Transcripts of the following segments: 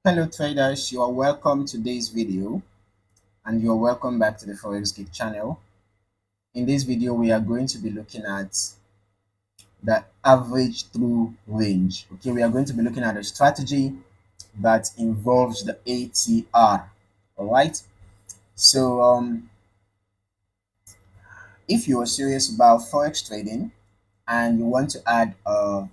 Hello traders, you are welcome to today's video and you are welcome back to the Forex Geek channel. In this video, we are going to be looking at the average through range. Okay, we are going to be looking at a strategy that involves the ATR. All right. So, if you are serious about Forex trading and you want to add an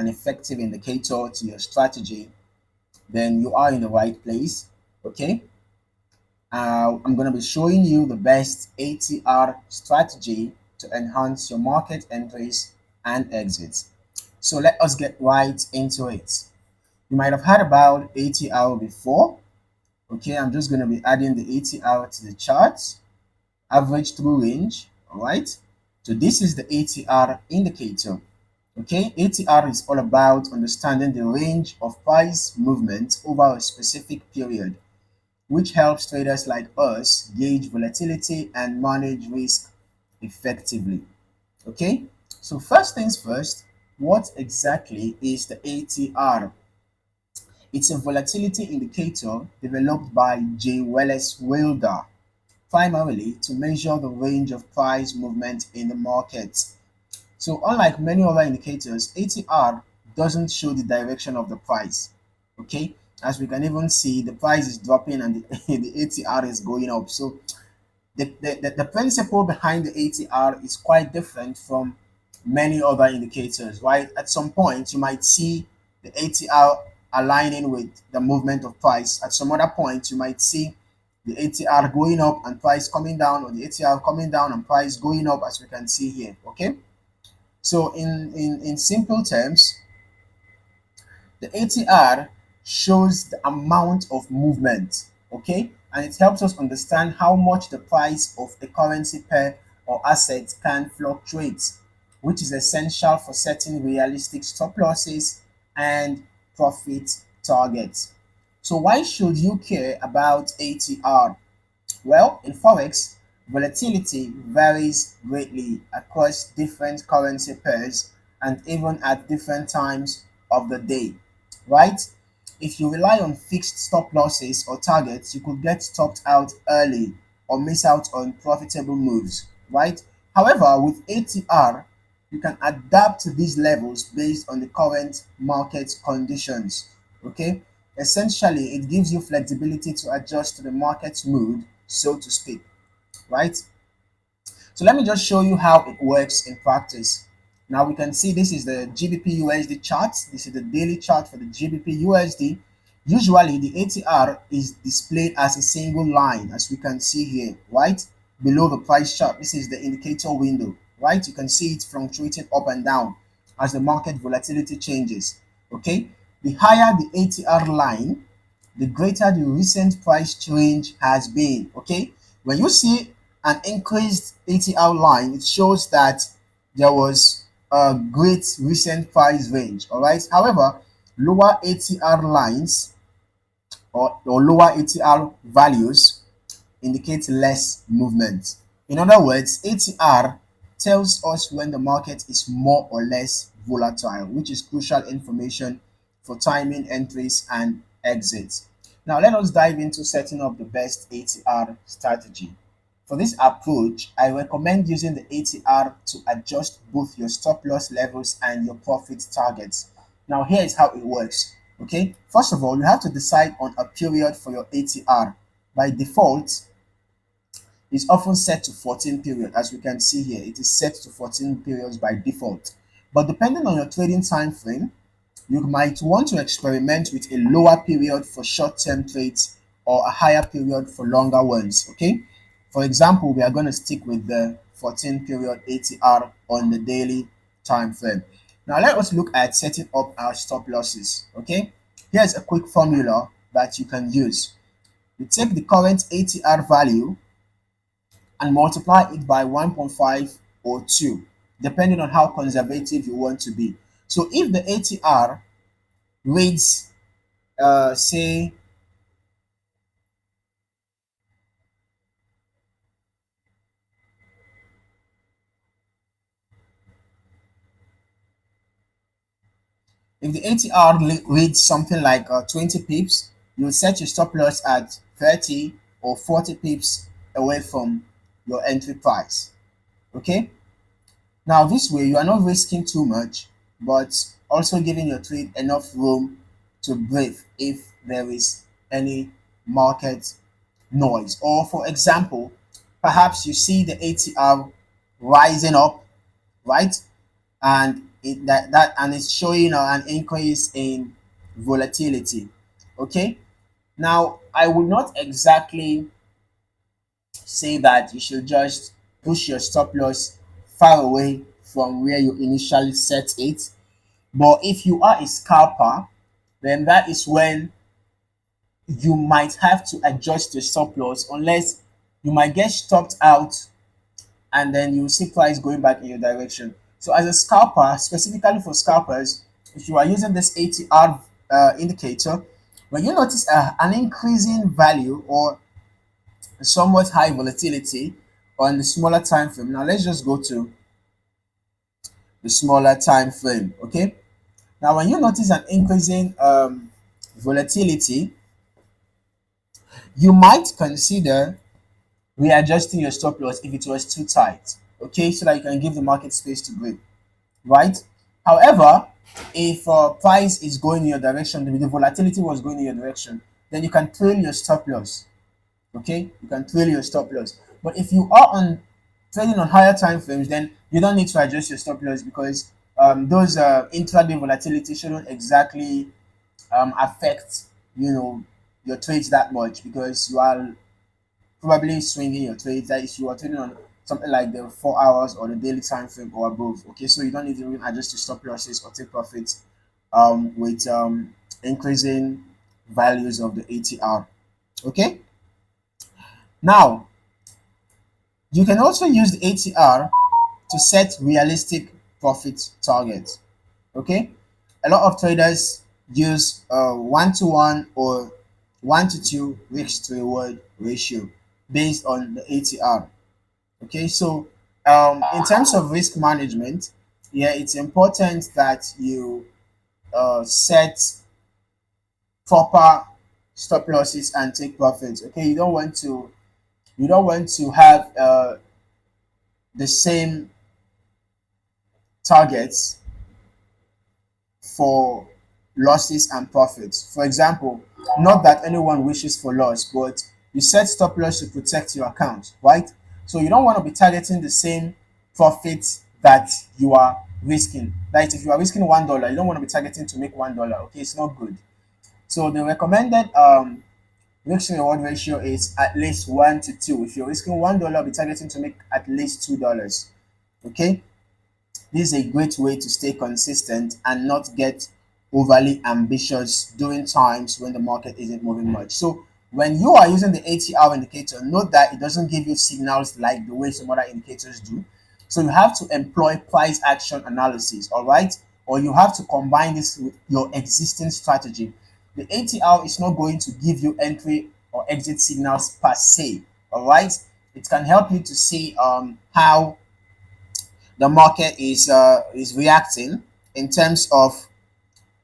effective indicator to your strategy, then you are in the right place. Okay. I'm going to be showing you the best ATR strategy to enhance your market entries and exits. So let us get right into it. You might have heard about ATR before. Okay, I'm just going to be adding the ATR to the charts, average through range. All right. So this is the ATR indicator. Okay, ATR is all about understanding the range of price movement over a specific period, which helps traders like us gauge volatility and manage risk effectively. Okay, so first things first, what exactly is the ATR? It's a volatility indicator developed by J. Wallace Wilder, primarily to measure the range of price movement in the market. So unlike many other indicators, ATR doesn't show the direction of the price. Okay, as we can even see, the price is dropping and the ATR is going up. So the principle behind the ATR is quite different from many other indicators, right? At some point, you might see the ATR aligning with the movement of price. At some other point, you might see the ATR going up and price coming down, or the ATR coming down and price going up, as we can see here. Okay. So in simple terms, the ATR shows the amount of movement, okay? And it helps us understand how much the price of a currency pair or asset can fluctuate, which is essential for setting realistic stop losses and profit targets. So why should you care about ATR? Well, in Forex, volatility varies greatly across different currency pairs and even at different times of the day, right? If you rely on fixed stop losses or targets, you could get stopped out early or miss out on profitable moves, right? However, with ATR, you can adapt to these levels based on the current market conditions, okay? Essentially, it gives you flexibility to adjust to the market's mood, so to speak, right? So let me just show you how it works in practice. Now we can see this is the GBP USD chart. This is the daily chart for the GBP USD. Usually the ATR is displayed as a single line, as we can see here, right? Below the price chart. This is the indicator window, right? You can see it fluctuating up and down as the market volatility changes, okay? The higher the ATR line, the greater the recent price change has been, okay? When you see an increased ATR line, it shows that there was a great recent price range, all right? However, lower ATR lines or lower ATR values indicate less movement. In other words, ATR tells us when the market is more or less volatile, which is crucial information for timing entries and exits. Now, let us dive into setting up the best ATR strategy. For this approach, I recommend using the ATR to adjust both your stop loss levels and your profit targets. Now, here is how it works. Okay, first of all, you have to decide on a period for your ATR. By default, it's often set to 14 period. As we can see here, it is set to 14 periods by default. But depending on your trading time frame, you might want to experiment with a lower period for short-term trades or a higher period for longer ones. Okay, for example, we are going to stick with the 14 period ATR on the daily time frame. Now let us look at setting up our stop losses. Okay, here's a quick formula that you can use. You take the current ATR value and multiply it by 1.5 or 2, depending on how conservative you want to be. So if the ATR reads, say, if the ATR reads something like 20 pips, you set your stop loss at 30 or 40 pips away from your entry price. Okay. Now, this way, you are not risking too much, but also giving your trade enough room to breathe if there is any market noise. Or, for example, perhaps you see the ATR rising up, right? And it's showing an increase in volatility. Okay. Now, I would not exactly say that you should just push your stop loss far away from where you initially set it. But if you are a scalper, then that is when you might have to adjust your stop loss, unless you might get stopped out and then you see price going back in your direction. So as a scalper, specifically for scalpers, if you are using this ATR indicator, when you notice an increasing value or somewhat high volatility on the smaller time frame. Now let's just go to the smaller time frame. Okay. Now when you notice an increasing volatility, you might consider readjusting your stop loss if it was too tight. Okay, so that you can give the market space to breathe. Right. However, if price is going in your direction, the volatility was going in your direction, then you can trail your stop loss. Okay, you can trail your stop loss. But if you are on trading on higher time frames, then you don't need to adjust your stop loss, because those intraday volatility shouldn't exactly affect your trades that much, because you are probably swinging your trades. That if you are trading on something like the 4 hours or the daily time frame or above, okay, so you don't need to even adjust your stop losses or take profits with increasing values of the ATR. Okay. Now, you can also use the ATR to set realistic profit targets. Okay, a lot of traders use 1 to 1 or 1 to 2 risk to reward ratio based on the ATR. Okay, so in terms of risk management, yeah, it's important that you set proper stop losses and take profits. Okay, you don't want to have the same targets for losses and profits. For example, not that anyone wishes for loss, but you set stop loss to protect your account, right? So you don't want to be targeting the same profit that you are risking. Like if you are risking $1, you don't want to be targeting to make $1. Okay, it's not good. So the recommended risk to reward ratio is at least 1 to 2. If you're risking $1, be targeting to make at least $2. Okay, this is a great way to stay consistent and not get overly ambitious during times when the market isn't moving much. So when you are using the ATR indicator, note that it doesn't give you signals like the way some other indicators do. So you have to employ price action analysis, all right? Or you have to combine this with your existing strategy. The ATR is not going to give you entry or exit signals per se, all right? It can help you to see how the market is reacting in terms of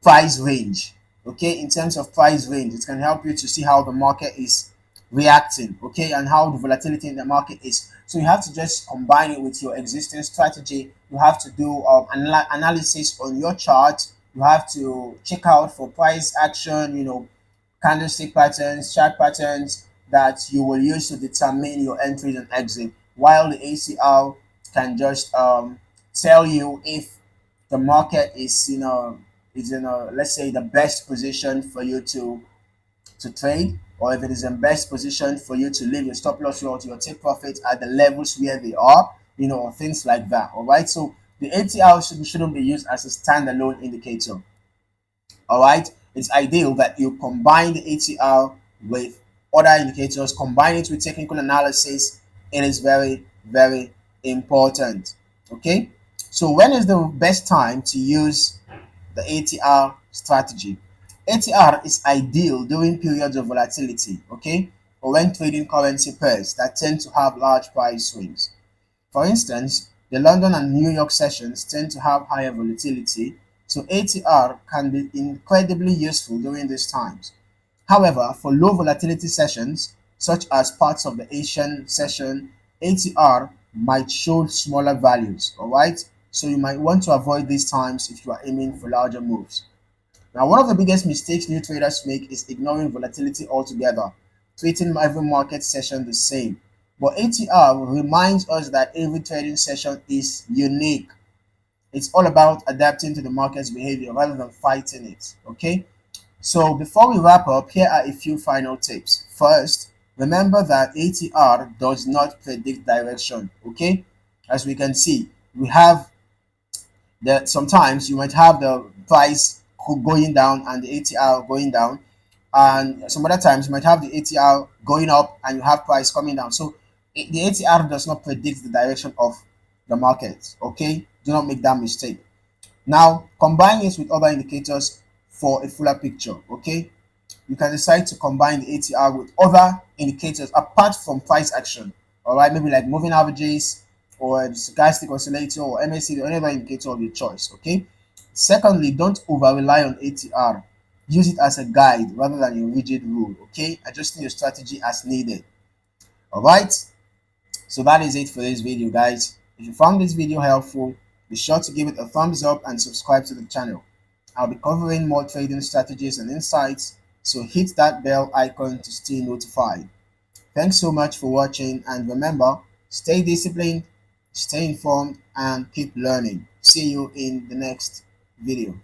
price range. Okay, in terms of price range, it can help you to see how the market is reacting, okay, and how the volatility in the market is. So you have to just combine it with your existing strategy. You have to do analysis on your chart. You have to check out for price action, candlestick patterns, chart patterns that you will use to determine your entries and exit, while the ACR can just tell you if the market is in a, let's say, the best position for you to trade, or if it is in best position for you to leave your stop loss or your take profit at the levels where they are, or things like that. All right, so the ATR shouldn't be used as a standalone indicator. All right, it's ideal that you combine the ATR with other indicators, combine it with technical analysis. It is very, very important. Okay, so when is the best time to use the ATR strategy? ATR is ideal during periods of volatility, okay, or when trading currency pairs that tend to have large price swings. For instance, the London and New York sessions tend to have higher volatility, so ATR can be incredibly useful during these times. However, for low volatility sessions, such as parts of the Asian session, ATR might show smaller values, all right? So you might want to avoid these times if you are aiming for larger moves. Now, one of the biggest mistakes new traders make is ignoring volatility altogether, treating every market session the same. But ATR reminds us that every trading session is unique. It's all about adapting to the market's behavior rather than fighting it. Okay? So before we wrap up, here are a few final tips. First, remember that ATR does not predict direction. Okay? As we can see, we have that sometimes you might have the price going down and the ATR going down, and some other times you might have the ATR going up and you have price coming down. So the ATR does not predict the direction of the market. Okay, do not make that mistake. Now combine it with other indicators for a fuller picture. Okay, you can decide to combine the ATR with other indicators apart from price action. All right, maybe like moving averages or the stochastic oscillator or MACD or any other indicator of your choice. Okay. Secondly, don't over rely on ATR. Use it as a guide rather than a rigid rule. Okay, adjusting your strategy as needed. All right. So that is it for this video, guys. If you found this video helpful, be sure to give it a thumbs up and subscribe to the channel. I'll be covering more trading strategies and insights, so hit that bell icon to stay notified. Thanks so much for watching, and remember, stay disciplined, stay informed, and keep learning. See you in the next video.